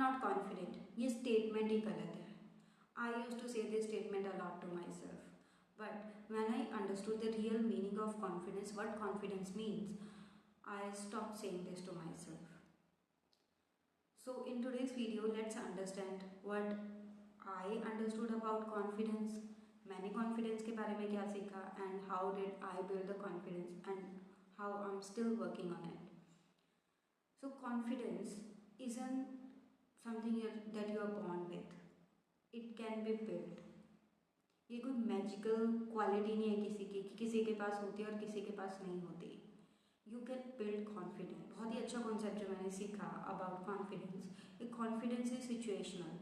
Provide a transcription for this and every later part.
Not confident, ये statement ही गलत है. I use to say this statement a lot to myself, but when I understood the real meaning of confidence, what confidence means, I stopped saying this to myself. So in today's video, let's understand what I understood about confidence. मैंने confidence के बारे में क्या सीखा and how did I build the confidence and how I'm still working on it. So confidence isn't something that you are born with. It can be built. ये कोई magical quality नहीं है किसी की कि किसी के पास होती है और किसी के पास नहीं होती. You can build confidence. बहुत ही अच्छा कॉन्सेप्ट जो मैंने सीखा अबाउट कॉन्फिडेंस. ये confidence is situational,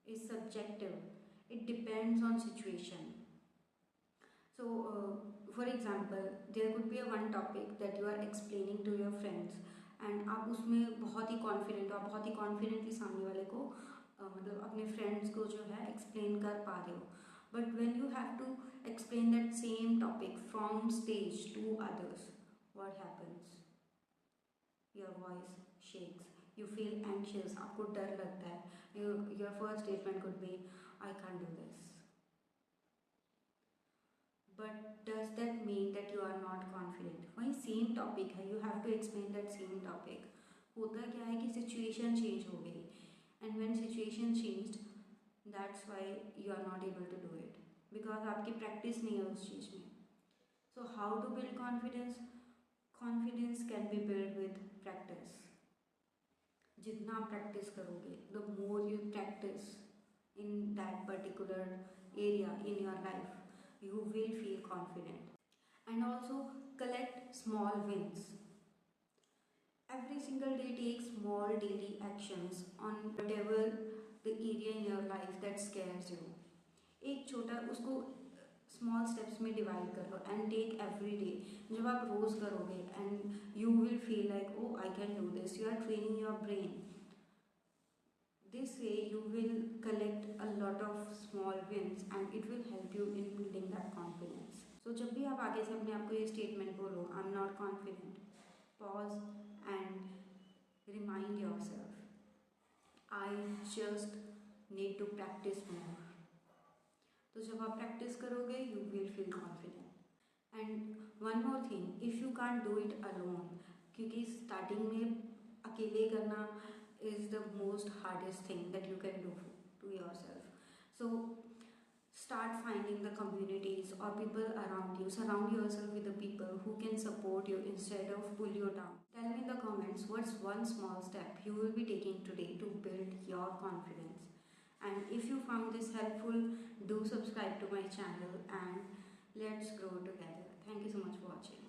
is subjective, it depends on situation. So for example, there could be a one topic that you are explaining to your friends and आप उसमें बहुत ही कॉन्फिडेंट हो, आप बहुत ही कॉन्फिडेंटली सामने वाले को मतलब अपने फ्रेंड्स को जो है एक्सप्लेन कर पा रहे हो. But when you have to explain that same topic from stage to others, what happens? Your voice shakes, you feel anxious, आपको डर लगता है. Your first statement could be, I can't do this. But does that mean that you are not confident? वही same topic है, you have to explain that same topic. होता क्या है कि situation change हो गई, and when situation changed, that's why you are not able to do it, because आपकी practice नहीं है उस चीज़ में. So how to build confidence? Confidence can be built with practice. जितना आप प्रैक्टिस करोगे, the more you practice in that particular area in your life, you will feel confident. And also collect small wins. Every single day take small daily actions on whatever the area in your life that scares you. एक छोटा उसको small steps में divide कर लो and take every day. जब आप रोज़ करोगे and you will feel like oh I can do this, you are training your brain. This way you will collect a lot of small wins and it will help you in building that confidence. So जब भी आप आगे से अपने आप को ये statement बोलो, I am not confident, pause and remind yourself, I just need to practise more. तो जब आप प्रैक्टिस करोगे you will feel confident. And one more thing, if you can't do it alone, क्योंकि starting में अकेले करना is the most hardest thing that you can do to yourself. So start finding the communities or people around you. Surround yourself with the people who can support you instead of pull you down. Tell me in the comments what's one small step you will be taking today to build your confidence. And if you found this helpful, do subscribe to my channel and let's grow together. Thank you so much for watching.